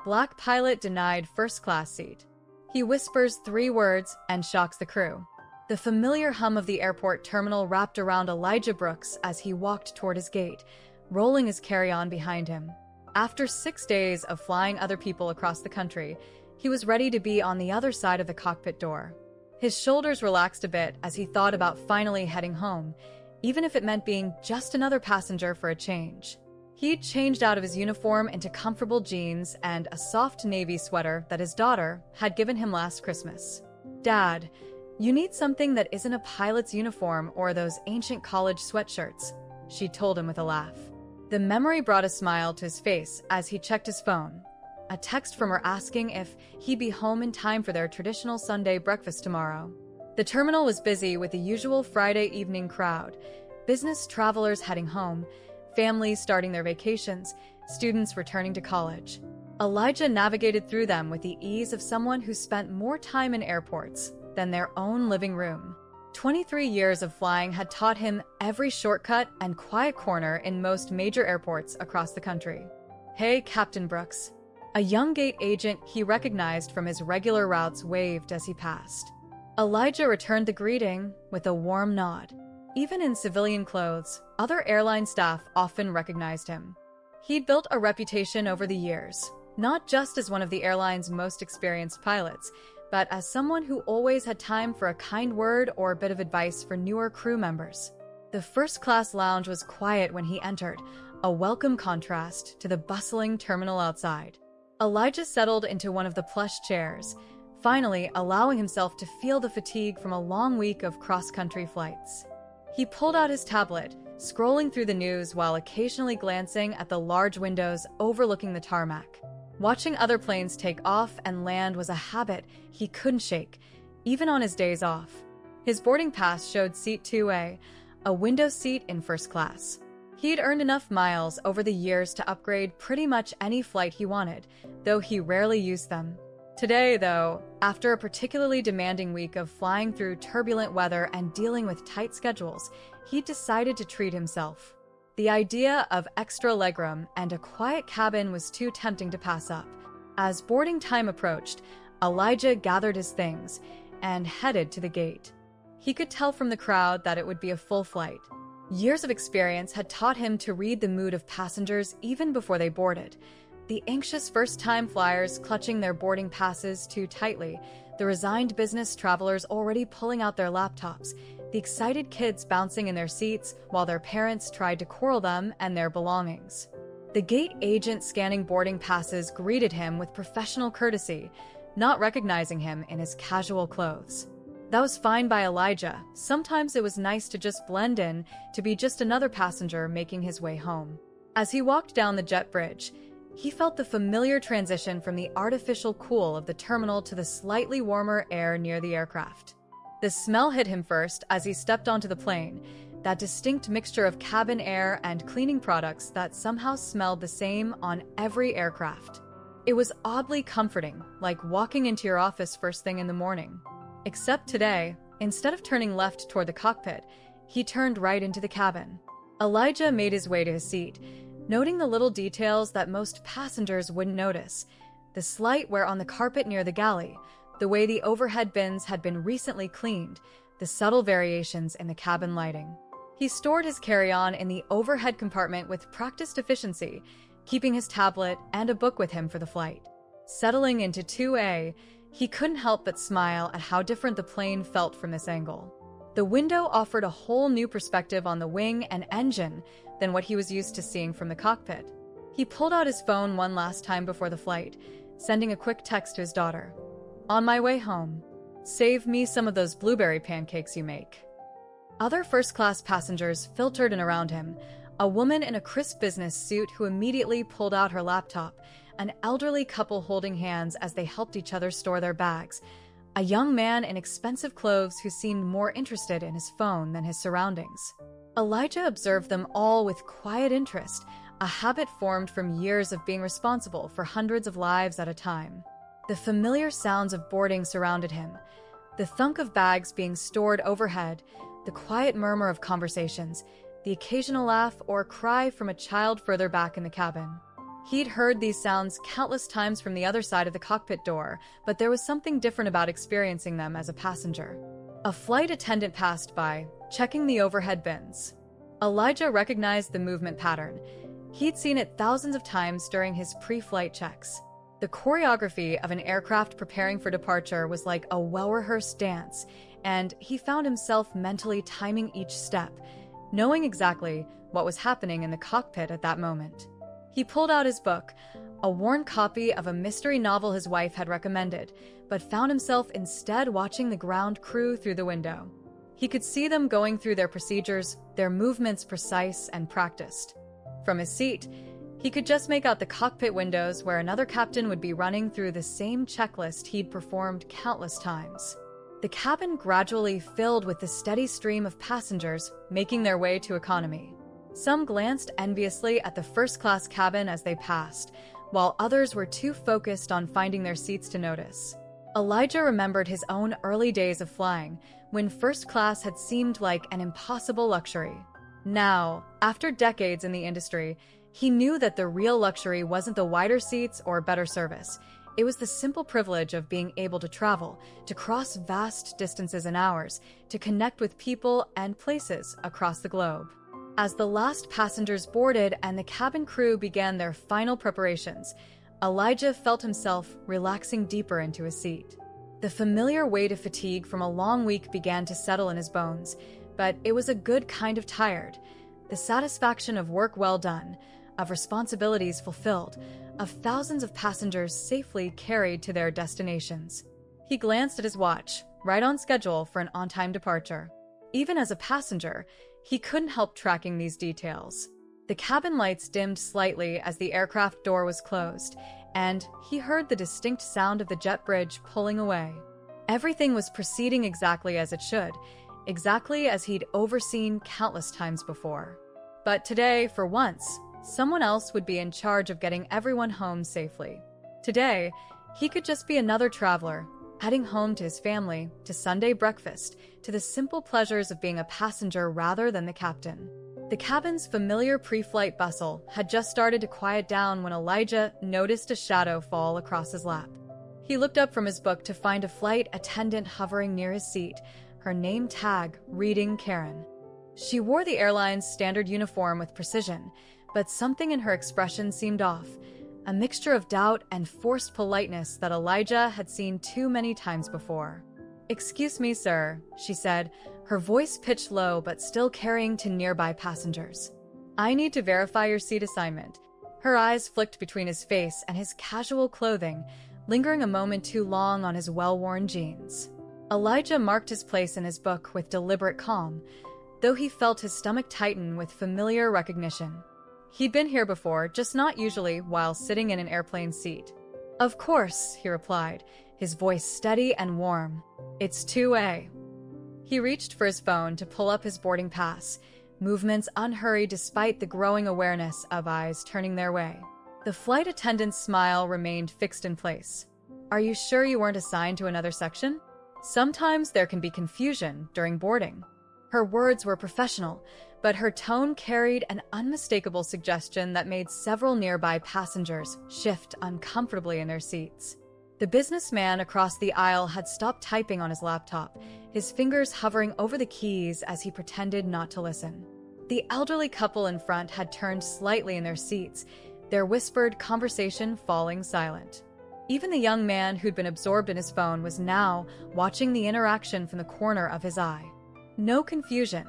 Black pilot denied first class seat. He whispers 3 words and shocks the crew. The familiar hum of the airport terminal wrapped around Elijah Brooks as he walked toward his gate, rolling his carry-on behind him. After 6 days of flying other people across the country, he was ready to be on the other side of the cockpit door. His shoulders relaxed a bit as he thought about finally heading home, even if it meant being just another passenger for a change. He'd changed out of his uniform into comfortable jeans and a soft navy sweater that his daughter had given him last Christmas. "Dad, you need something that isn't a pilot's uniform or those ancient college sweatshirts," she told him with a laugh. The memory brought a smile to his face as he checked his phone. A text from her asking if he'd be home in time for their traditional Sunday breakfast tomorrow. The terminal was busy with the usual Friday evening crowd, business travelers heading home, families starting their vacations, students returning to college. Elijah navigated through them with the ease of someone who spent more time in airports than their own living room. 23 years of flying had taught him every shortcut and quiet corner in most major airports across the country. "Hey, Captain Brooks." A young gate agent he recognized from his regular routes waved as he passed. Elijah returned the greeting with a warm nod. Even in civilian clothes, other airline staff often recognized him. He'd built a reputation over the years, not just as one of the airline's most experienced pilots, but as someone who always had time for a kind word or a bit of advice for newer crew members. The first-class lounge was quiet when he entered, a welcome contrast to the bustling terminal outside. Elijah settled into one of the plush chairs, finally allowing himself to feel the fatigue from a long week of cross-country flights. He pulled out his tablet, scrolling through the news while occasionally glancing at the large windows overlooking the tarmac. Watching other planes take off and land was a habit he couldn't shake, even on his days off. His boarding pass showed seat 2A, a window seat in first class. He'd earned enough miles over the years to upgrade pretty much any flight he wanted, though he rarely used them. Today, though, after a particularly demanding week of flying through turbulent weather and dealing with tight schedules, he decided to treat himself. The idea of extra legroom and a quiet cabin was too tempting to pass up. As boarding time approached, Elijah gathered his things and headed to the gate. He could tell from the crowd that it would be a full flight. Years of experience had taught him to read the mood of passengers even before they boarded. The anxious first-time flyers clutching their boarding passes too tightly, the resigned business travelers already pulling out their laptops, the excited kids bouncing in their seats while their parents tried to corral them and their belongings. The gate agent scanning boarding passes greeted him with professional courtesy, not recognizing him in his casual clothes. That was fine by Elijah. Sometimes it was nice to just blend in, to be just another passenger making his way home. As he walked down the jet bridge, he felt the familiar transition from the artificial cool of the terminal to the slightly warmer air near the aircraft. The smell hit him first as he stepped onto the plane, that distinct mixture of cabin air and cleaning products that somehow smelled the same on every aircraft. It was oddly comforting, like walking into your office first thing in the morning. Except today, instead of turning left toward the cockpit, he turned right into the cabin. Elijah made his way to his seat, noting the little details that most passengers wouldn't notice. The slight wear on the carpet near the galley, the way the overhead bins had been recently cleaned, the subtle variations in the cabin lighting. He stored his carry-on in the overhead compartment with practiced efficiency, keeping his tablet and a book with him for the flight. Settling into 2A, he couldn't help but smile at how different the plane felt from this angle. The window offered a whole new perspective on the wing and engine than what he was used to seeing from the cockpit. He pulled out his phone one last time before the flight, sending a quick text to his daughter. "On my way home. Save me some of those blueberry pancakes you make." Other first-class passengers filtered in around him, a woman in a crisp business suit who immediately pulled out her laptop, an elderly couple holding hands as they helped each other store their bags, a young man in expensive clothes who seemed more interested in his phone than his surroundings. Elijah observed them all with quiet interest, a habit formed from years of being responsible for hundreds of lives at a time. The familiar sounds of boarding surrounded him, the thunk of bags being stored overhead, the quiet murmur of conversations, the occasional laugh or cry from a child further back in the cabin. He'd heard these sounds countless times from the other side of the cockpit door, but there was something different about experiencing them as a passenger. A flight attendant passed by, checking the overhead bins. Elijah recognized the movement pattern. He'd seen it thousands of times during his pre-flight checks. The choreography of an aircraft preparing for departure was like a well-rehearsed dance, and he found himself mentally timing each step, knowing exactly what was happening in the cockpit at that moment. He pulled out his book, a worn copy of a mystery novel his wife had recommended, but found himself instead watching the ground crew through the window. He could see them going through their procedures, their movements precise and practiced. From his seat, he could just make out the cockpit windows where another captain would be running through the same checklist he'd performed countless times. The cabin gradually filled with the steady stream of passengers making their way to economy. Some glanced enviously at the first-class cabin as they passed, while others were too focused on finding their seats to notice. Elijah remembered his own early days of flying, when first class had seemed like an impossible luxury. Now, after decades in the industry, he knew that the real luxury wasn't the wider seats or better service. It was the simple privilege of being able to travel, to cross vast distances in hours, to connect with people and places across the globe. As the last passengers boarded and the cabin crew began their final preparations, Elijah felt himself relaxing deeper into his seat. The familiar weight of fatigue from a long week began to settle in his bones, but it was a good kind of tired. The satisfaction of work well done, of responsibilities fulfilled, of thousands of passengers safely carried to their destinations. He glanced at his watch, right on schedule for an on-time departure. Even as a passenger, he couldn't help tracking these details. The cabin lights dimmed slightly as the aircraft door was closed, and he heard the distinct sound of the jet bridge pulling away. Everything was proceeding exactly as it should, exactly as he'd overseen countless times before. But today, for once, someone else would be in charge of getting everyone home safely. Today, he could just be another traveler, heading home to his family, to Sunday breakfast, to the simple pleasures of being a passenger rather than the captain. The cabin's familiar pre-flight bustle had just started to quiet down when Elijah noticed a shadow fall across his lap. He looked up from his book to find a flight attendant hovering near his seat, her name tag reading Karen. She wore the airline's standard uniform with precision, but something in her expression seemed off, a mixture of doubt and forced politeness that Elijah had seen too many times before. "Excuse me, sir," she said, her voice pitched low but still carrying to nearby passengers. "I need to verify your seat assignment." Her eyes flicked between his face and his casual clothing, lingering a moment too long on his well-worn jeans. Elijah marked his place in his book with deliberate calm, though he felt his stomach tighten with familiar recognition. He'd been here before, just not usually while sitting in an airplane seat. "Of course," he replied, his voice steady and warm. "It's 2A." He reached for his phone to pull up his boarding pass, movements unhurried despite the growing awareness of eyes turning their way. The flight attendant's smile remained fixed in place. "Are you sure you weren't assigned to another section? Sometimes there can be confusion during boarding." Her words were professional, but her tone carried an unmistakable suggestion that made several nearby passengers shift uncomfortably in their seats. The businessman across the aisle had stopped typing on his laptop, his fingers hovering over the keys as he pretended not to listen. The elderly couple in front had turned slightly in their seats, their whispered conversation falling silent. Even the young man who'd been absorbed in his phone was now watching the interaction from the corner of his eye. "No confusion,"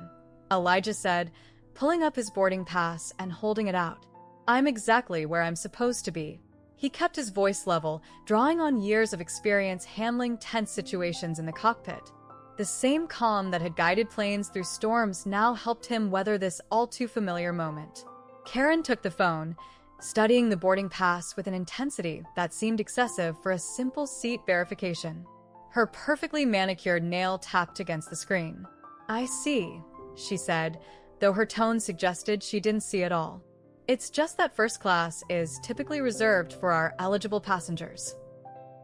Elijah said, pulling up his boarding pass and holding it out. "I'm exactly where I'm supposed to be." He kept his voice level, drawing on years of experience handling tense situations in the cockpit. The same calm that had guided planes through storms now helped him weather this all-too-familiar moment. Karen took the phone, studying the boarding pass with an intensity that seemed excessive for a simple seat verification. Her perfectly manicured nail tapped against the screen. "I see," she said, though her tone suggested she didn't see at all. "It's just that first class is typically reserved for our eligible passengers."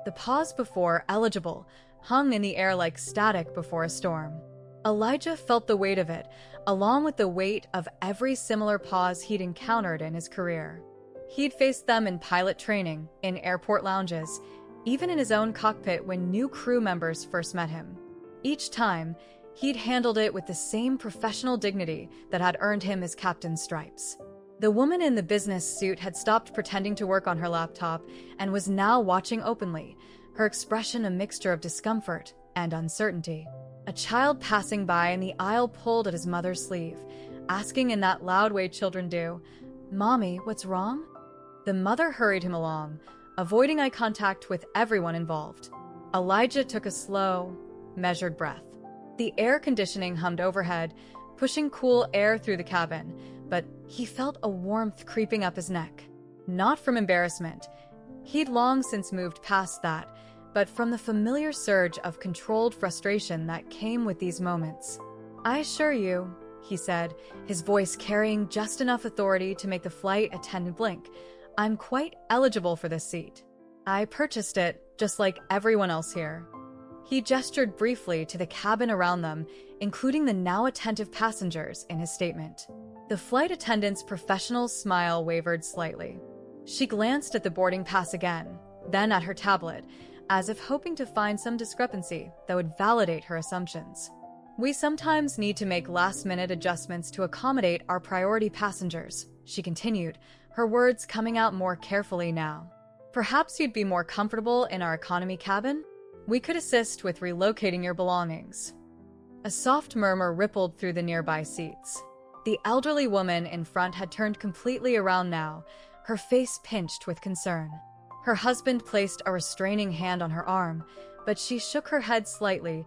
The pause before eligible hung in the air like static before a storm. Elijah felt the weight of it, along with the weight of every similar pause he'd encountered in his career. He'd faced them in pilot training, in airport lounges, even in his own cockpit when new crew members first met him. Each time, he'd handled it with the same professional dignity that had earned him his captain's stripes. The woman in the business suit had stopped pretending to work on her laptop and was now watching openly, her expression a mixture of discomfort and uncertainty. A child passing by in the aisle pulled at his mother's sleeve, asking in that loud way children do, "Mommy, what's wrong?" The mother hurried him along, avoiding eye contact with everyone involved. Elijah took a slow, measured breath. The air conditioning hummed overhead, pushing cool air through the cabin, but he felt a warmth creeping up his neck. Not from embarrassment. He'd long since moved past that, but from the familiar surge of controlled frustration that came with these moments. "I assure you," he said, his voice carrying just enough authority to make the flight attendant blink, "I'm quite eligible for this seat. I purchased it, just like everyone else here." He gestured briefly to the cabin around them, including the now attentive passengers, in his statement. The flight attendant's professional smile wavered slightly. She glanced at the boarding pass again, then at her tablet, as if hoping to find some discrepancy that would validate her assumptions. "We sometimes need to make last-minute adjustments to accommodate our priority passengers," she continued, her words coming out more carefully now. "Perhaps you'd be more comfortable in our economy cabin? We could assist with relocating your belongings." A soft murmur rippled through the nearby seats. The elderly woman in front had turned completely around now, her face pinched with concern. Her husband placed a restraining hand on her arm, but she shook her head slightly,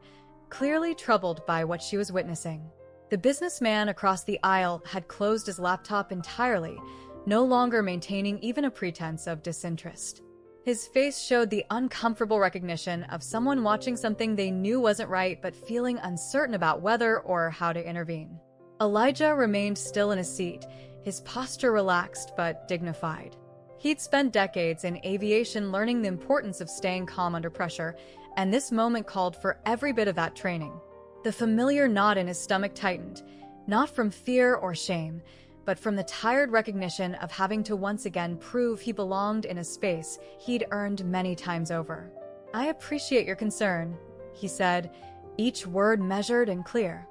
clearly troubled by what she was witnessing. The businessman across the aisle had closed his laptop entirely, no longer maintaining even a pretense of disinterest. His face showed the uncomfortable recognition of someone watching something they knew wasn't right but feeling uncertain about whether or how to intervene. Elijah remained still in his seat, his posture relaxed but dignified. He'd spent decades in aviation learning the importance of staying calm under pressure, and this moment called for every bit of that training. The familiar knot in his stomach tightened, not from fear or shame, but from the tired recognition of having to once again prove he belonged in a space he'd earned many times over. "I appreciate your concern," he said, each word measured and clear,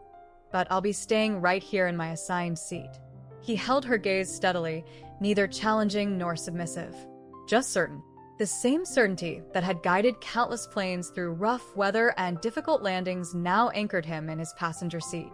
"but I'll be staying right here in my assigned seat." He held her gaze steadily, neither challenging nor submissive. Just certain. The same certainty that had guided countless planes through rough weather and difficult landings now anchored him in his passenger seat.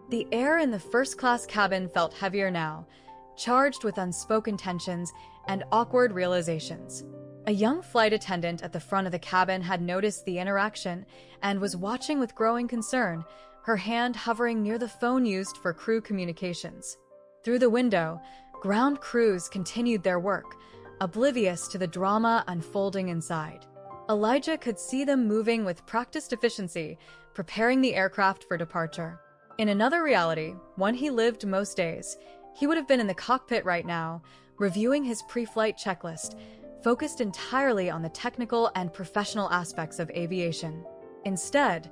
The air in the first-class cabin felt heavier now, charged with unspoken tensions and awkward realizations. A young flight attendant at the front of the cabin had noticed the interaction and was watching with growing concern, her hand hovering near the phone used for crew communications. Through the window, ground crews continued their work, oblivious to the drama unfolding inside. Elijah could see them moving with practiced efficiency, preparing the aircraft for departure. In another reality, one he lived most days, he would have been in the cockpit right now, reviewing his pre-flight checklist, focused entirely on the technical and professional aspects of aviation. Instead,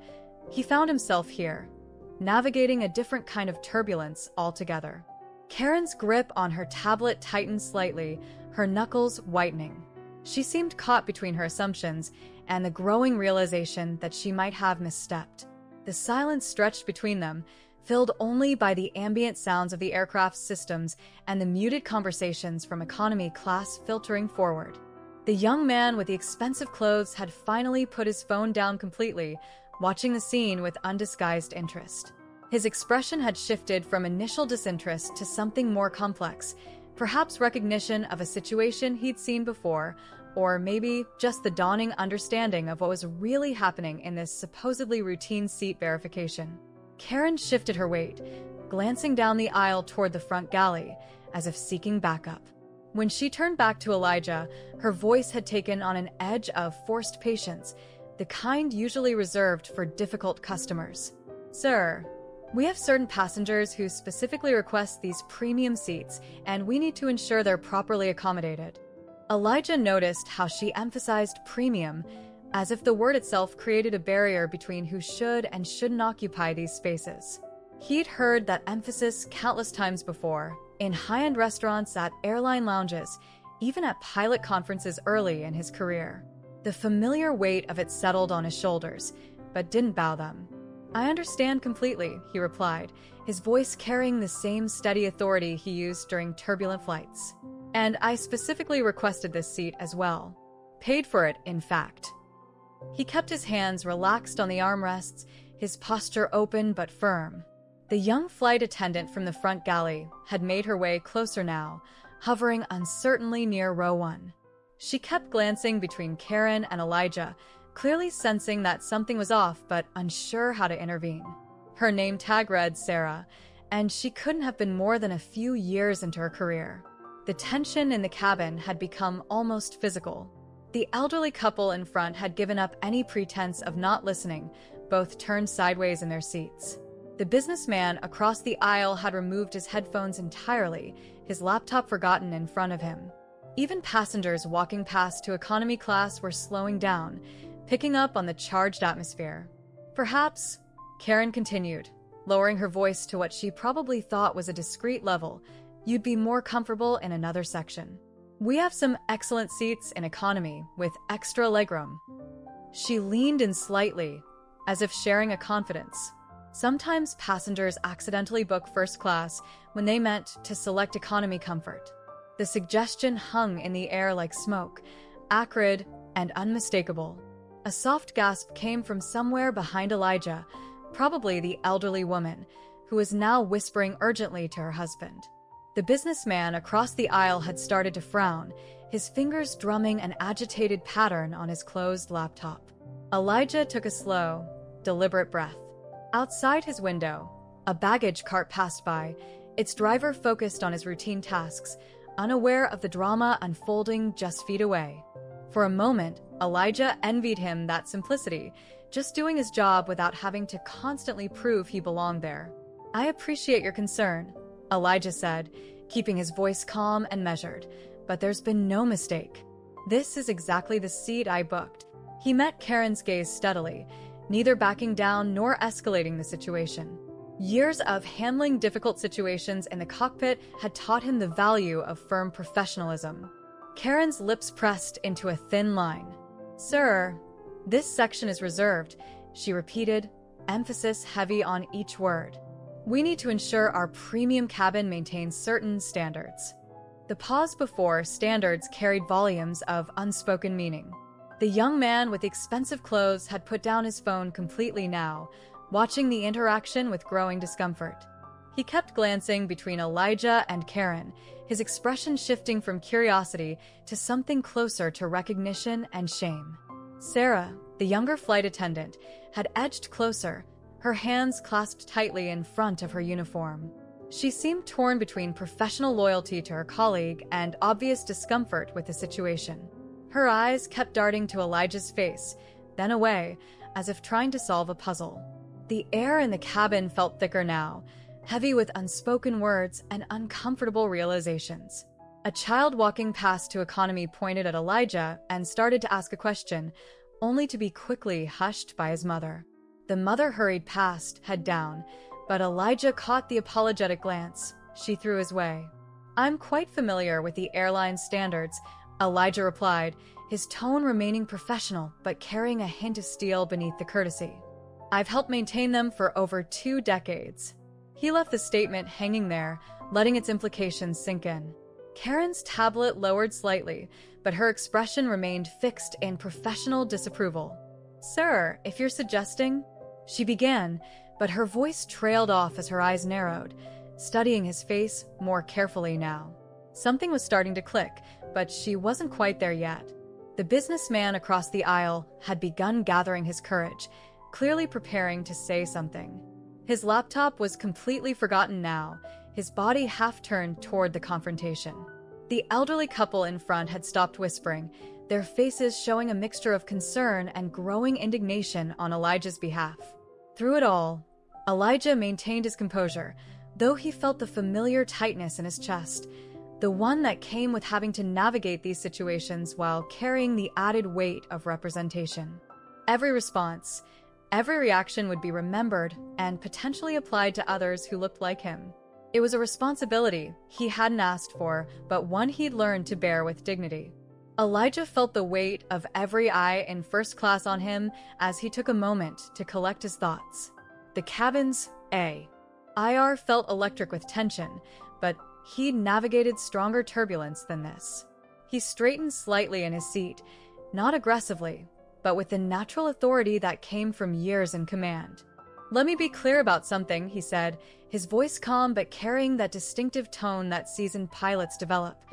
he found himself here, navigating a different kind of turbulence altogether. Karen's grip on her tablet tightened slightly, her knuckles whitening. She seemed caught between her assumptions and the growing realization that she might have misstepped. The silence stretched between them, filled only by the ambient sounds of the aircraft's systems and the muted conversations from economy class filtering forward. The young man with the expensive clothes had finally put his phone down completely, watching the scene with undisguised interest. His expression had shifted from initial disinterest to something more complex, perhaps recognition of a situation he'd seen before, or maybe just the dawning understanding of what was really happening in this supposedly routine seat verification. Karen shifted her weight, glancing down the aisle toward the front galley, as if seeking backup. When she turned back to Elijah, her voice had taken on an edge of forced patience, the kind usually reserved for difficult customers. "Sir, we have certain passengers who specifically request these premium seats, and we need to ensure they're properly accommodated." Elijah noticed how she emphasized premium, as if the word itself created a barrier between who should and shouldn't occupy these spaces. He'd heard that emphasis countless times before, in high-end restaurants, at airline lounges, even at pilot conferences early in his career. The familiar weight of it settled on his shoulders, but didn't bow them. "I understand completely," he replied, his voice carrying the same steady authority he used during turbulent flights. "And I specifically requested this seat as well. Paid for it, in fact." He kept his hands relaxed on the armrests, his posture open but firm. The young flight attendant from the front galley had made her way closer now, hovering uncertainly near row 1. She kept glancing between Karen and Elijah, clearly sensing that something was off but unsure how to intervene. Her name tag read Sarah, and she couldn't have been more than a few years into her career. The tension in the cabin had become almost physical. The elderly couple in front had given up any pretense of not listening, both turned sideways in their seats. The businessman across the aisle had removed his headphones entirely, his laptop forgotten in front of him. Even passengers walking past to economy class were slowing down, picking up on the charged atmosphere. "Perhaps," Karen continued, lowering her voice to what she probably thought was a discreet level, "you'd be more comfortable in another section. We have some excellent seats in economy with extra legroom." She leaned in slightly, as if sharing a confidence. Sometimes passengers accidentally book first class when they meant to select economy comfort. The suggestion hung in the air like smoke, acrid and unmistakable. A soft gasp came from somewhere behind Elijah, probably the elderly woman, who was now whispering urgently to her husband. The businessman across the aisle had started to frown, his fingers drumming an agitated pattern on his closed laptop. Elijah took a slow, deliberate breath. Outside his window, a baggage cart passed by, its driver focused on his routine tasks, unaware of the drama unfolding just feet away. For a moment, Elijah envied him that simplicity, just doing his job without having to constantly prove he belonged there. "I appreciate your concern," Elijah said, keeping his voice calm and measured, "but there's been no mistake. This is exactly the seat I booked." He met Karen's gaze steadily, neither backing down nor escalating the situation. Years of handling difficult situations in the cockpit had taught him the value of firm professionalism. Karen's lips pressed into a thin line. "Sir, this section is reserved," she repeated, emphasis heavy on each word. "We need to ensure our premium cabin maintains certain standards." The pause before standards carried volumes of unspoken meaning. The young man with expensive clothes had put down his phone completely now, watching the interaction with growing discomfort. He kept glancing between Elijah and Karen, his expression shifting from curiosity to something closer to recognition and shame. Sarah, the younger flight attendant, had edged closer, her hands clasped tightly in front of her uniform. She seemed torn between professional loyalty to her colleague and obvious discomfort with the situation. Her eyes kept darting to Elijah's face, then away, as if trying to solve a puzzle. The air in the cabin felt thicker now, heavy with unspoken words and uncomfortable realizations. A child walking past to economy pointed at Elijah and started to ask a question, only to be quickly hushed by his mother. The mother hurried past, head down, but Elijah caught the apologetic glance she threw his way. "I'm quite familiar with the airline standards," Elijah replied, his tone remaining professional but carrying a hint of steel beneath the courtesy. "I've helped maintain them for over 2 decades. He left the statement hanging there, letting its implications sink in. Karen's tablet lowered slightly, but her expression remained fixed in professional disapproval. "Sir, if you're suggesting—" she began, but her voice trailed off as her eyes narrowed, studying his face more carefully now. Something was starting to click, but she wasn't quite there yet. The businessman across the aisle had begun gathering his courage, clearly preparing to say something. His laptop was completely forgotten now, his body half turned toward the confrontation. The elderly couple in front had stopped whispering, their faces showing a mixture of concern and growing indignation on Elijah's behalf. Through it all, Elijah maintained his composure, though he felt the familiar tightness in his chest, the one that came with having to navigate these situations while carrying the added weight of representation. Every response, every reaction would be remembered and potentially applied to others who looked like him. It was a responsibility he hadn't asked for, but one he'd learned to bear with dignity. Elijah felt the weight of every eye in first class on him as he took a moment to collect his thoughts. The cabin's IR felt electric with tension, but he'd navigated stronger turbulence than this. He straightened slightly in his seat, not aggressively, but with the natural authority that came from years in command. "Let me be clear about something," he said, his voice calm but carrying that distinctive tone that seasoned pilots develop,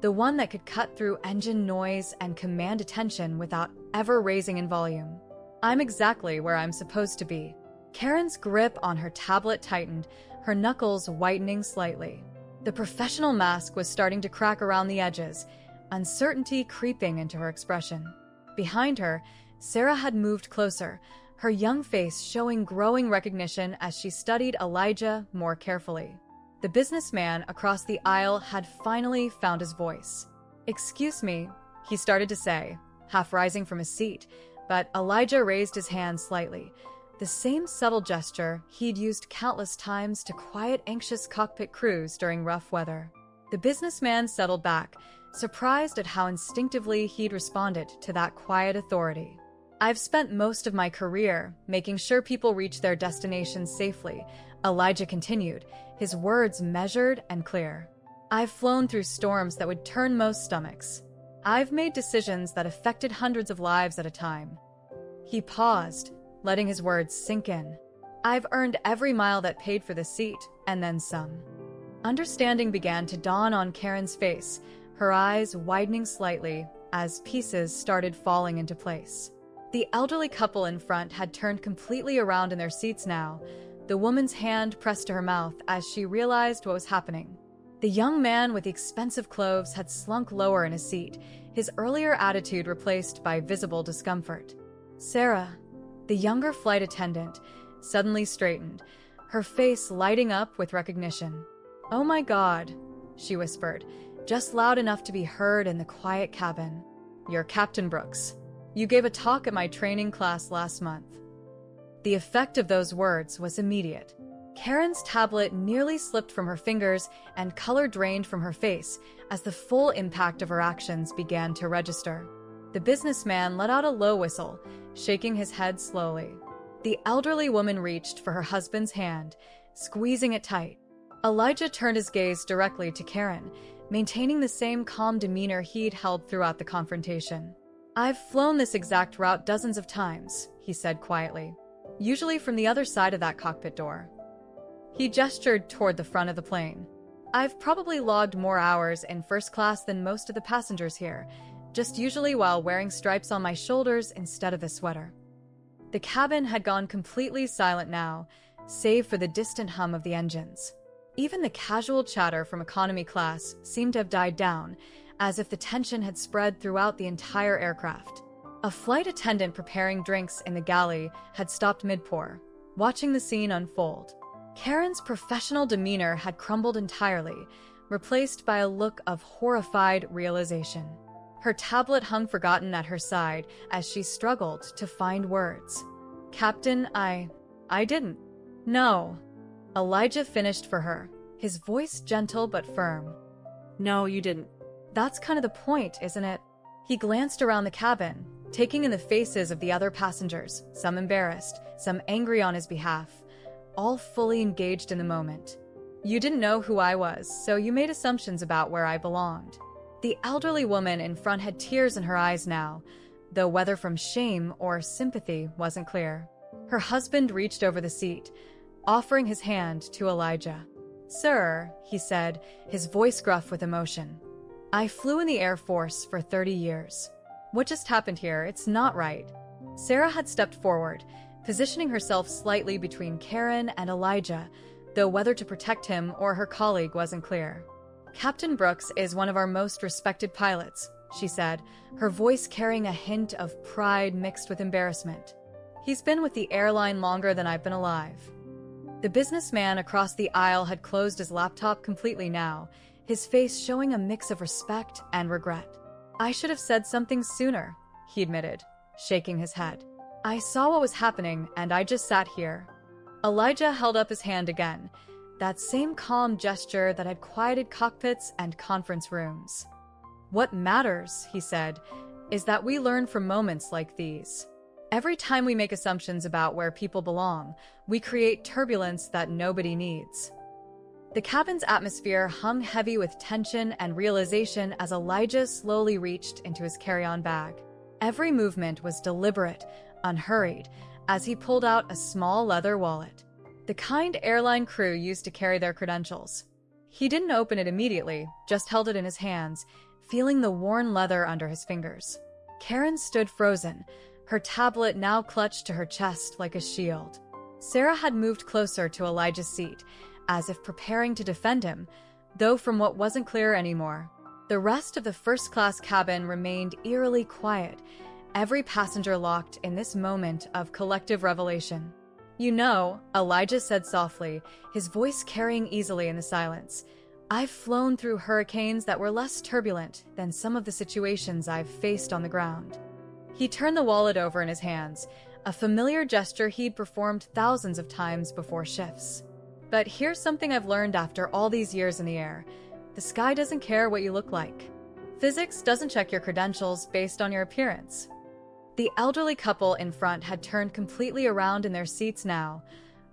the one that could cut through engine noise and command attention without ever raising in volume. "I'm exactly where I'm supposed to be." Karen's grip on her tablet tightened, her knuckles whitening slightly. The professional mask was starting to crack around the edges, uncertainty creeping into her expression. Behind her, Sarah had moved closer, her young face showing growing recognition as she studied Elijah more carefully. The businessman across the aisle had finally found his voice. "Excuse me," he started to say, half rising from his seat, but Elijah raised his hand slightly, the same subtle gesture he'd used countless times to quiet anxious cockpit crews during rough weather. The businessman settled back, surprised at how instinctively he'd responded to that quiet authority. "I've spent most of my career making sure people reach their destinations safely," Elijah continued, his words measured and clear. "I've flown through storms that would turn most stomachs. I've made decisions that affected hundreds of lives at a time." He paused, letting his words sink in. "I've earned every mile that paid for the seat, and then some." Understanding began to dawn on Karen's face, her eyes widening slightly as pieces started falling into place. The elderly couple in front had turned completely around in their seats now, the woman's hand pressed to her mouth as she realized what was happening. The young man with the expensive clothes had slunk lower in his seat, his earlier attitude replaced by visible discomfort. Sarah, the younger flight attendant, suddenly straightened, her face lighting up with recognition. "Oh my God," she whispered, just loud enough to be heard in the quiet cabin. "You're Captain Brooks. You gave a talk at my training class last month." The effect of those words was immediate. Karen's tablet nearly slipped from her fingers and color drained from her face as the full impact of her actions began to register. The businessman let out a low whistle, shaking his head slowly. The elderly woman reached for her husband's hand, squeezing it tight. Elijah turned his gaze directly to Karen, maintaining the same calm demeanor he'd held throughout the confrontation. "I've flown this exact route dozens of times," he said quietly, "usually from the other side of that cockpit door." He gestured toward the front of the plane. "I've probably logged more hours in first class than most of the passengers here, just usually while wearing stripes on my shoulders instead of the sweater." The cabin had gone completely silent now, save for the distant hum of the engines. Even the casual chatter from economy class seemed to have died down, as if the tension had spread throughout the entire aircraft. A flight attendant preparing drinks in the galley had stopped mid-pour, watching the scene unfold. Karen's professional demeanor had crumbled entirely, replaced by a look of horrified realization. Her tablet hung forgotten at her side as she struggled to find words. "Captain, I didn't." "No." Elijah finished for her, his voice gentle but firm. "No, you didn't." "That's kind of the point, isn't it?" He glanced around the cabin, taking in the faces of the other passengers, some embarrassed, some angry on his behalf, all fully engaged in the moment. "You didn't know who I was, so you made assumptions about where I belonged." The elderly woman in front had tears in her eyes now, though whether from shame or sympathy wasn't clear. Her husband reached over the seat, offering his hand to Elijah. "Sir," he said, his voice gruff with emotion, "I flew in the Air Force for 30 years. What just happened here? It's not right." Sarah had stepped forward, positioning herself slightly between Karen and Elijah, though whether to protect him or her colleague wasn't clear. "Captain Brooks is one of our most respected pilots," she said, her voice carrying a hint of pride mixed with embarrassment. "He's been with the airline longer than I've been alive." The businessman across the aisle had closed his laptop completely now, his face showing a mix of respect and regret. "I should have said something sooner," he admitted, shaking his head. "I saw what was happening, and I just sat here." Elijah held up his hand again, That same calm gesture that had quieted cockpits and conference rooms. "What matters," he said, "is that we learn from moments like these. Every time we make assumptions about where people belong, we create turbulence that nobody needs." The cabin's atmosphere hung heavy with tension and realization as Elijah slowly reached into his carry-on bag. Every movement was deliberate, unhurried, as he pulled out a small leather wallet, the kind airline crew used to carry their credentials. He didn't open it immediately, just held it in his hands, feeling the worn leather under his fingers. Karen stood frozen, her tablet now clutched to her chest like a shield. Sarah had moved closer to Elijah's seat, as if preparing to defend him, though from what wasn't clear anymore. The rest of the first-class cabin remained eerily quiet, every passenger locked in this moment of collective revelation. "You know," Elijah said softly, his voice carrying easily in the silence, "I've flown through hurricanes that were less turbulent than some of the situations I've faced on the ground." He turned the wallet over in his hands, a familiar gesture he'd performed thousands of times before shifts. "But here's something I've learned after all these years in the air. The sky doesn't care what you look like. Physics doesn't check your credentials based on your appearance." The elderly couple in front had turned completely around in their seats now,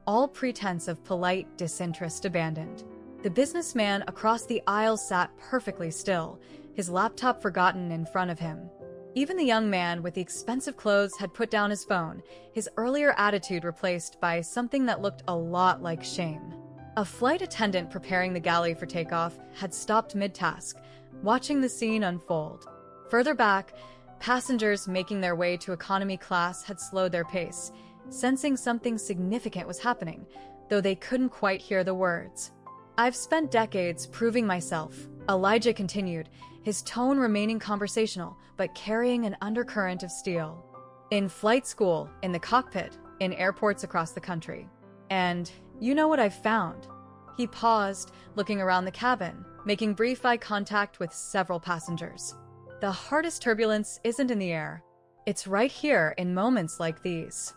all pretense of polite disinterest abandoned. The businessman across the aisle sat perfectly still, his laptop forgotten in front of him. Even the young man with the expensive clothes had put down his phone, his earlier attitude replaced by something that looked a lot like shame. A flight attendant preparing the galley for takeoff had stopped mid-task, watching the scene unfold. Further back, passengers making their way to economy class had slowed their pace, sensing something significant was happening, though they couldn't quite hear the words. "I've spent decades proving myself," Elijah continued, his tone remaining conversational, but carrying an undercurrent of steel. "In flight school, in the cockpit, in airports across the country. And you know what I've found?" He paused, looking around the cabin, making brief eye contact with several passengers. "The hardest turbulence isn't in the air. It's right here in moments like these."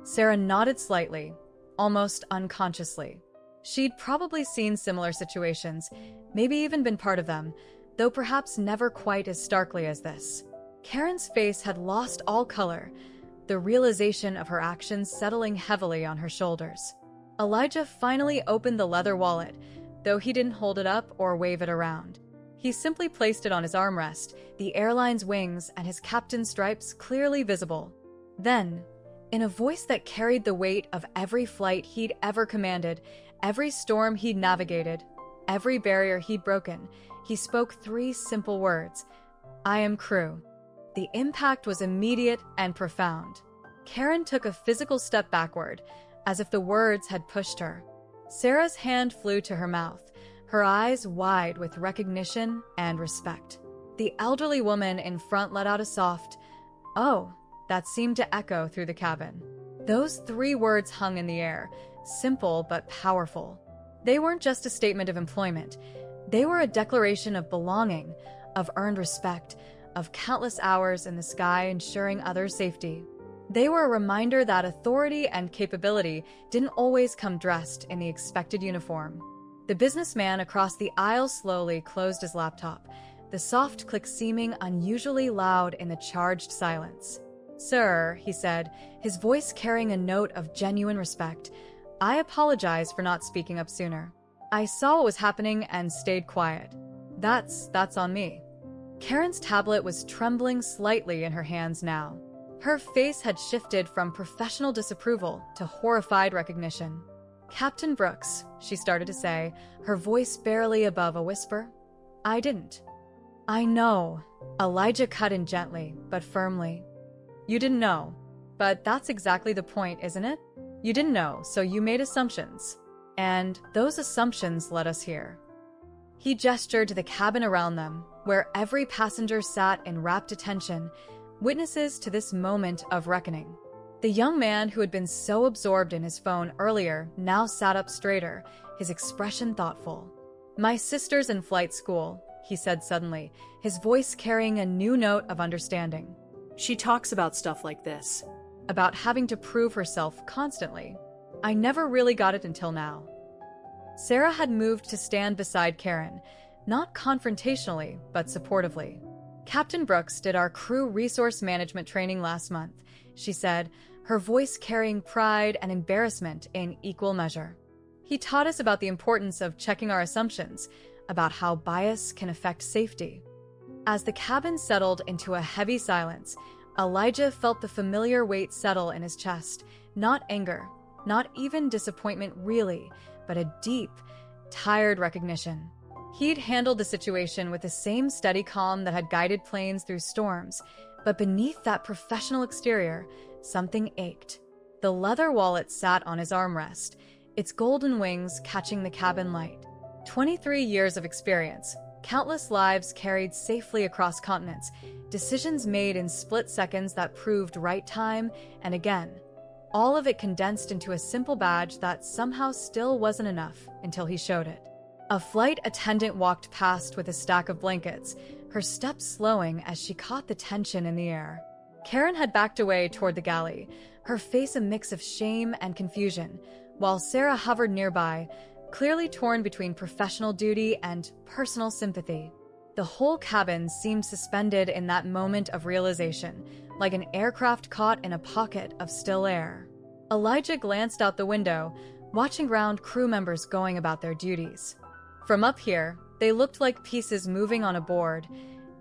Sarah nodded slightly, almost unconsciously. She'd probably seen similar situations, maybe even been part of them, though perhaps never quite as starkly as this. Karen's face had lost all color, the realization of her actions settling heavily on her shoulders. Elijah finally opened the leather wallet, though he didn't hold it up or wave it around. He simply placed it on his armrest, the airline's wings and his captain's stripes clearly visible. Then, in a voice that carried the weight of every flight he'd ever commanded, every storm he'd navigated, every barrier he'd broken, he spoke three simple words: "I am crew." The impact was immediate and profound. Karen took a physical step backward, as if the words had pushed her. Sarah's hand flew to her mouth, her eyes wide with recognition and respect. The elderly woman in front let out a soft, "Oh," that seemed to echo through the cabin. Those three words hung in the air, simple but powerful. They weren't just a statement of employment. They were a declaration of belonging, of earned respect, of countless hours in the sky ensuring others' safety. They were a reminder that authority and capability didn't always come dressed in the expected uniform. The businessman across the aisle slowly closed his laptop, the soft click seeming unusually loud in the charged silence. "Sir," he said, his voice carrying a note of genuine respect, "I apologize for not speaking up sooner. I saw what was happening and stayed quiet. That's on me." Karen's tablet was trembling slightly in her hands now. Her face had shifted from professional disapproval to horrified recognition. "Captain Brooks," she started to say, her voice barely above a whisper. "I didn't." "I know," Elijah cut in gently, but firmly. "You didn't know. But that's exactly the point, isn't it? You didn't know, so you made assumptions. And those assumptions led us here." He gestured to the cabin around them, where every passenger sat in rapt attention, witnesses to this moment of reckoning. The young man who had been so absorbed in his phone earlier now sat up straighter, his expression thoughtful. "My sister's in flight school," he said suddenly, his voice carrying a new note of understanding. "She talks about stuff like this, about having to prove herself constantly. I never really got it until now." Sarah had moved to stand beside Karen, not confrontationally, but supportively. "Captain Brooks did our crew resource management training last month," she said, her voice carrying pride and embarrassment in equal measure. "He taught us about the importance of checking our assumptions, about how bias can affect safety." As the cabin settled into a heavy silence, Elijah felt the familiar weight settle in his chest. Not anger, not even disappointment really, but a deep, tired recognition. He'd handled the situation with the same steady calm that had guided planes through storms, but beneath that professional exterior, something ached. The leather wallet sat on his armrest, its golden wings catching the cabin light. 23 years of experience, countless lives carried safely across continents, decisions made in split seconds that proved right time and again. All of it condensed into a simple badge that somehow still wasn't enough until he showed it. A flight attendant walked past with a stack of blankets, her steps slowing as she caught the tension in the air. Karen had backed away toward the galley, her face a mix of shame and confusion, while Sarah hovered nearby, clearly torn between professional duty and personal sympathy. The whole cabin seemed suspended in that moment of realization, like an aircraft caught in a pocket of still air. Elijah glanced out the window, watching round crew members going about their duties. From up here, they looked like pieces moving on a board,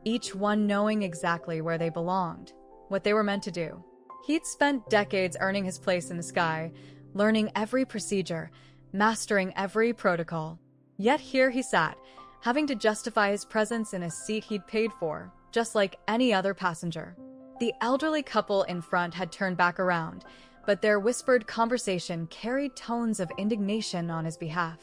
each one knowing exactly where they belonged, what they were meant to do. He'd spent decades earning his place in the sky, learning every procedure, mastering every protocol. Yet here he sat, having to justify his presence in a seat he'd paid for, just like any other passenger. The elderly couple in front had turned back around, but their whispered conversation carried tones of indignation on his behalf.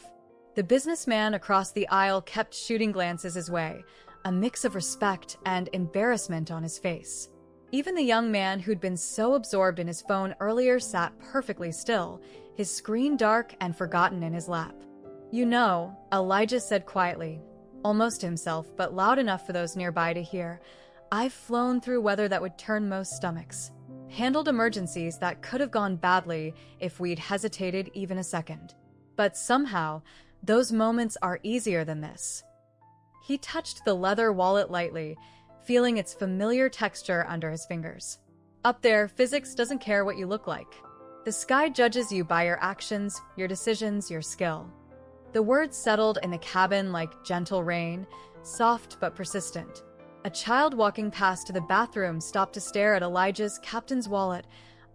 The businessman across the aisle kept shooting glances his way, a mix of respect and embarrassment on his face. Even the young man who'd been so absorbed in his phone earlier sat perfectly still, his screen dark and forgotten in his lap. "You know," Elijah said quietly, almost to himself, but loud enough for those nearby to hear, "I've flown through weather that would turn most stomachs. Handled emergencies that could have gone badly if we'd hesitated even a second. But somehow, those moments are easier than this." He touched the leather wallet lightly, feeling its familiar texture under his fingers. "Up there, physics doesn't care what you look like. The sky judges you by your actions, your decisions, your skill." The words settled in the cabin like gentle rain, soft but persistent. A child walking past to the bathroom stopped to stare at Elijah's captain's wallet,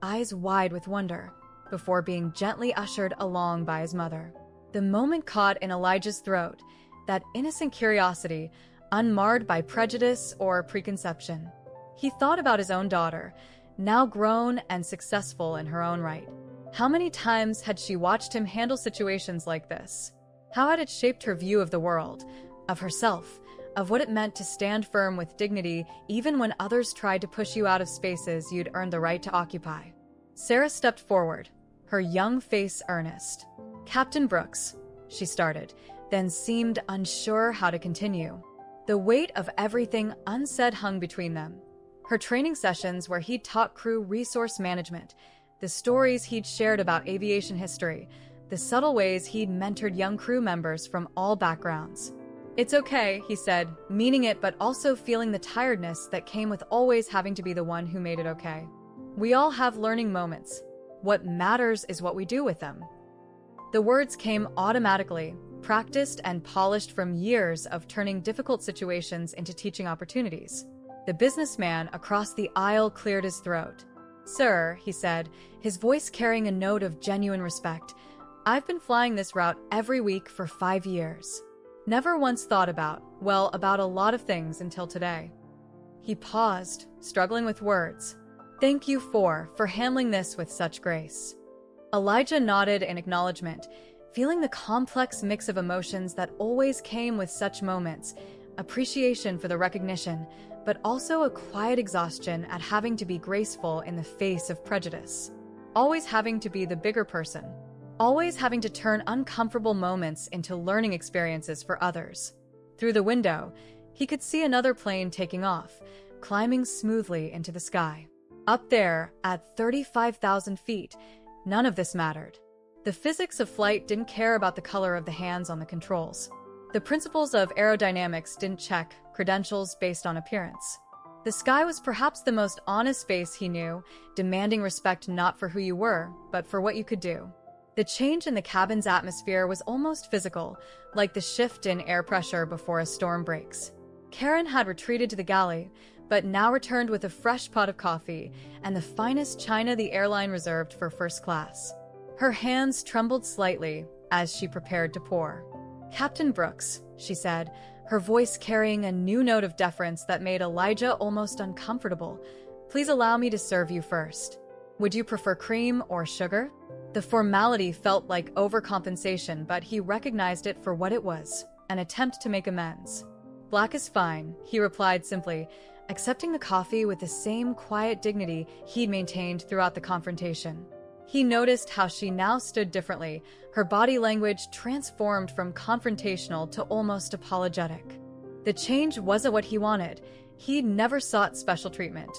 eyes wide with wonder, before being gently ushered along by his mother. The moment caught in Elijah's throat, that innocent curiosity, unmarred by prejudice or preconception. He thought about his own daughter, now grown and successful in her own right. How many times had she watched him handle situations like this? How had it shaped her view of the world, of herself, of what it meant to stand firm with dignity even when others tried to push you out of spaces you'd earned the right to occupy? Sarah stepped forward, her young face earnest. "Captain Brooks," she started, then seemed unsure how to continue. The weight of everything unsaid hung between them. Her training sessions where he'd taught crew resource management, the stories he'd shared about aviation history, the subtle ways he'd mentored young crew members from all backgrounds. "It's okay," he said, meaning it but also feeling the tiredness that came with always having to be the one who made it okay. "We all have learning moments. What matters is what we do with them." The words came automatically, practiced and polished from years of turning difficult situations into teaching opportunities. The businessman across the aisle cleared his throat. "Sir," he said, his voice carrying a note of genuine respect, "I've been flying this route every week for 5 years. Never once thought about a lot of things until today." He paused, struggling with words. "Thank you for handling this with such grace." Elijah nodded in acknowledgement, feeling the complex mix of emotions that always came with such moments, appreciation for the recognition, but also a quiet exhaustion at having to be graceful in the face of prejudice. Always having to be the bigger person. Always having to turn uncomfortable moments into learning experiences for others. Through the window, he could see another plane taking off, climbing smoothly into the sky. Up there, at 35,000 feet, none of this mattered. The physics of flight didn't care about the color of the hands on the controls. The principles of aerodynamics didn't check credentials based on appearance. The sky was perhaps the most honest space he knew, demanding respect not for who you were, but for what you could do. The change in the cabin's atmosphere was almost physical, like the shift in air pressure before a storm breaks. Karen had retreated to the galley, but now returned with a fresh pot of coffee and the finest china the airline reserved for first class. Her hands trembled slightly as she prepared to pour. "Captain Brooks," she said, her voice carrying a new note of deference that made Elijah almost uncomfortable. "Please allow me to serve you first. Would you prefer cream or sugar?" The formality felt like overcompensation, but he recognized it for what it was, an attempt to make amends. "Black is fine," he replied simply, accepting the coffee with the same quiet dignity he'd maintained throughout the confrontation. He noticed how she now stood differently, her body language transformed from confrontational to almost apologetic. The change wasn't what he wanted. He'd never sought special treatment,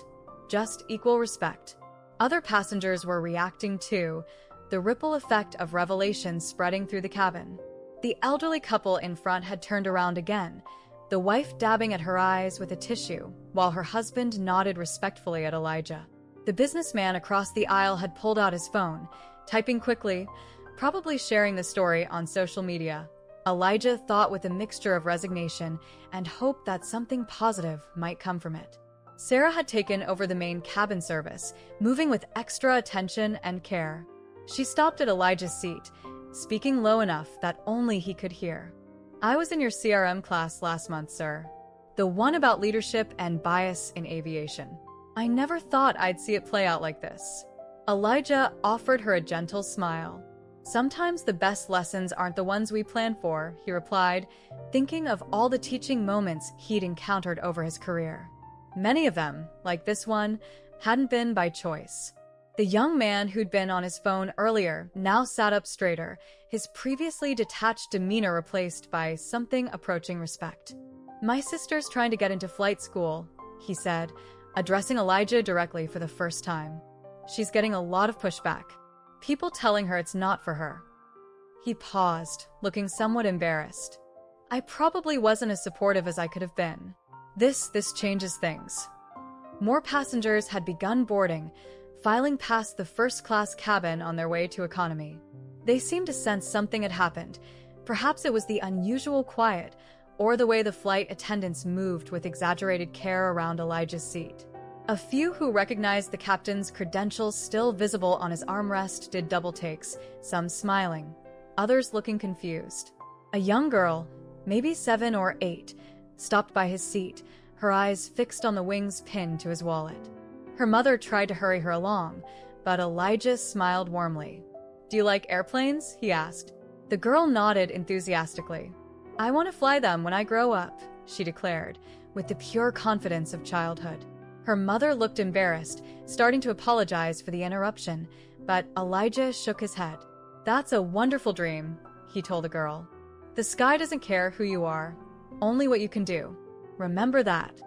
just equal respect. Other passengers were reacting too, the ripple effect of revelation spreading through the cabin. The elderly couple in front had turned around again, the wife dabbing at her eyes with a tissue, while her husband nodded respectfully at Elijah. The businessman across the aisle had pulled out his phone, typing quickly, probably sharing the story on social media. Elijah thought with a mixture of resignation and hope that something positive might come from it. Sarah had taken over the main cabin service, moving with extra attention and care. She stopped at Elijah's seat, speaking low enough that only he could hear. "I was in your CRM class last month, sir. The one about leadership and bias in aviation. I never thought I'd see it play out like this." Elijah offered her a gentle smile. "Sometimes the best lessons aren't the ones we plan for," he replied, thinking of all the teaching moments he'd encountered over his career. Many of them, like this one, hadn't been by choice. The young man who'd been on his phone earlier now sat up straighter, his previously detached demeanor replaced by something approaching respect. "My sister's trying to get into flight school," he said, addressing Elijah directly for the first time. "She's getting a lot of pushback. People telling her it's not for her." He paused, looking somewhat embarrassed. "I probably wasn't as supportive as I could have been. This changes things." More passengers had begun boarding, filing past the first-class cabin on their way to economy. They seemed to sense something had happened. Perhaps it was the unusual quiet, or the way the flight attendants moved with exaggerated care around Elijah's seat. A few who recognized the captain's credentials still visible on his armrest did double takes, some smiling, others looking confused. A young girl, maybe 7 or 8, stopped by his seat, her eyes fixed on the wings pinned to his wallet. Her mother tried to hurry her along, but Elijah smiled warmly. "Do you like airplanes?" he asked. The girl nodded enthusiastically. "I want to fly them when I grow up," she declared, with the pure confidence of childhood. Her mother looked embarrassed, starting to apologize for the interruption, but Elijah shook his head. "That's a wonderful dream," he told the girl. "The sky doesn't care who you are, only what you can do. Remember that."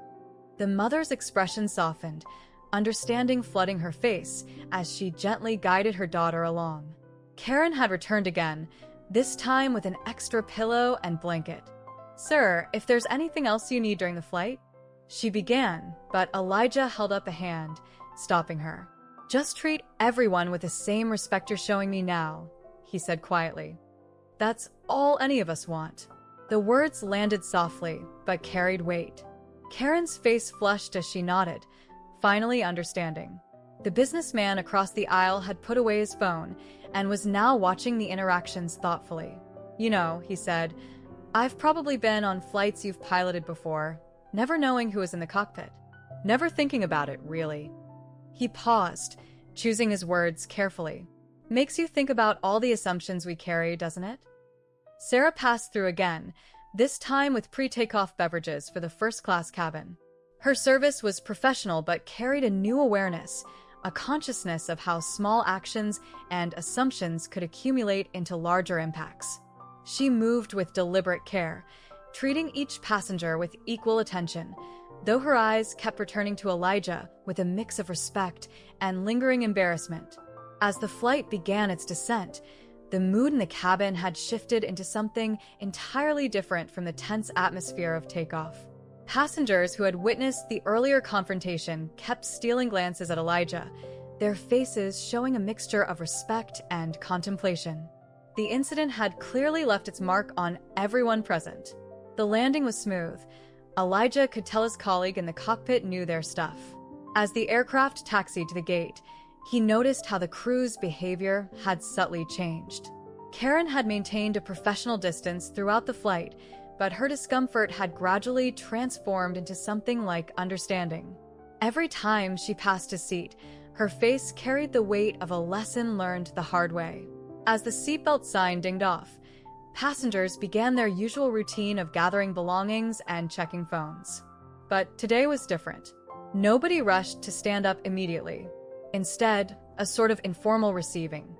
The mother's expression softened, understanding flooding her face as she gently guided her daughter along. Karen had returned again, this time with an extra pillow and blanket. "Sir, if there's anything else you need during the flight," she began, but Elijah held up a hand, stopping her. "Just treat everyone with the same respect you're showing me now," he said quietly. "That's all any of us want." The words landed softly, but carried weight. Karen's face flushed as she nodded, finally understanding. The businessman across the aisle had put away his phone and was now watching the interactions thoughtfully. "You know," he said, "I've probably been on flights you've piloted before, never knowing who was in the cockpit. Never thinking about it, really." He paused, choosing his words carefully. "Makes you think about all the assumptions we carry, doesn't it?" Sarah passed through again, this time with pre-takeoff beverages for the first-class cabin. Her service was professional but carried a new awareness, a consciousness of how small actions and assumptions could accumulate into larger impacts. She moved with deliberate care, treating each passenger with equal attention, though her eyes kept returning to Elijah with a mix of respect and lingering embarrassment. As the flight began its descent, The mood in the cabin had shifted into something entirely different from the tense atmosphere of takeoff. Passengers who had witnessed the earlier confrontation kept stealing glances at Elijah, their faces showing a mixture of respect and contemplation. The incident had clearly left its mark on everyone present. The landing was smooth. Elijah could tell his colleague in the cockpit knew their stuff. As the aircraft taxied to the gate, he noticed how the crew's behavior had subtly changed. Karen had maintained a professional distance throughout the flight, but her discomfort had gradually transformed into something like understanding. Every time she passed a seat, her face carried the weight of a lesson learned the hard way. As the seatbelt sign dinged off, passengers began their usual routine of gathering belongings and checking phones. But today was different. Nobody rushed to stand up immediately. Instead, a sort of informal receiving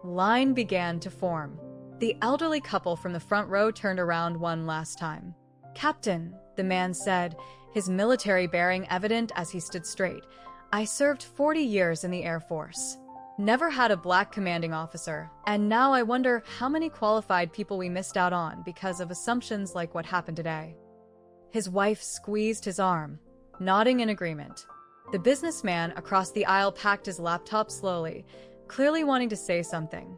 line began to form. The elderly couple from the front row turned around one last time. "Captain," the man said, his military bearing evident as he stood straight, "I served 40 years in the Air Force. Never had a black commanding officer, and now I wonder how many qualified people we missed out on because of assumptions like what happened today." His wife squeezed his arm, nodding in agreement. The businessman across the aisle packed his laptop slowly, clearly wanting to say something.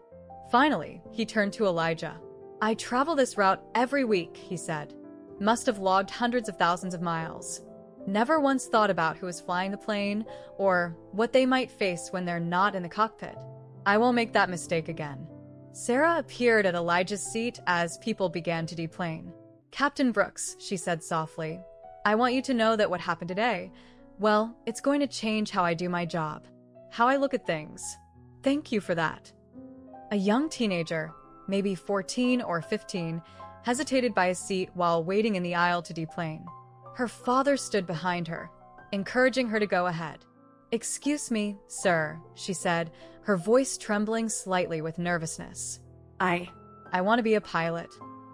Finally, he turned to Elijah. "I travel this route every week," he said. "Must have logged hundreds of thousands of miles. Never once thought about who was flying the plane or what they might face when they're not in the cockpit. I won't make that mistake again." Sarah appeared at Elijah's seat as people began to deplane. "Captain Brooks," she said softly, "I want you to know that what happened today, well, it's going to change how I do my job, how I look at things. Thank you for that." A young teenager, maybe 14 or 15, hesitated by his seat while waiting in the aisle to deplane. Her father stood behind her, encouraging her to go ahead. "Excuse me, sir," she said, her voice trembling slightly with nervousness. I want to be a pilot,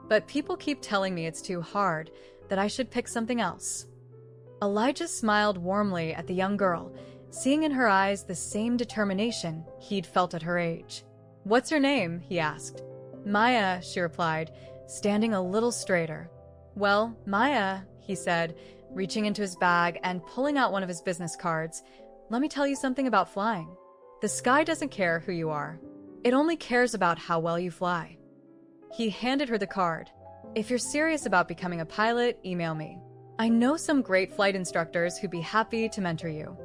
but people keep telling me it's too hard, that I should pick something else." Elijah smiled warmly at the young girl, seeing in her eyes the same determination he'd felt at her age. "What's your name?" he asked. "Maya," she replied, standing a little straighter. "Well, Maya," he said, reaching into his bag and pulling out one of his business cards, "let me tell you something about flying. The sky doesn't care who you are. It only cares about how well you fly." He handed her the card. "If you're serious about becoming a pilot, email me. I know some great flight instructors who'd be happy to mentor you."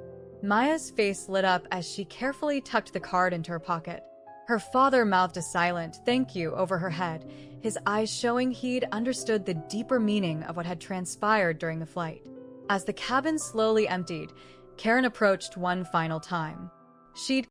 Maya's face lit up as she carefully tucked the card into her pocket. Her father mouthed a silent "thank you" over her head, his eyes showing he'd understood the deeper meaning of what had transpired during the flight. As the cabin slowly emptied, Karen approached one final time. She'd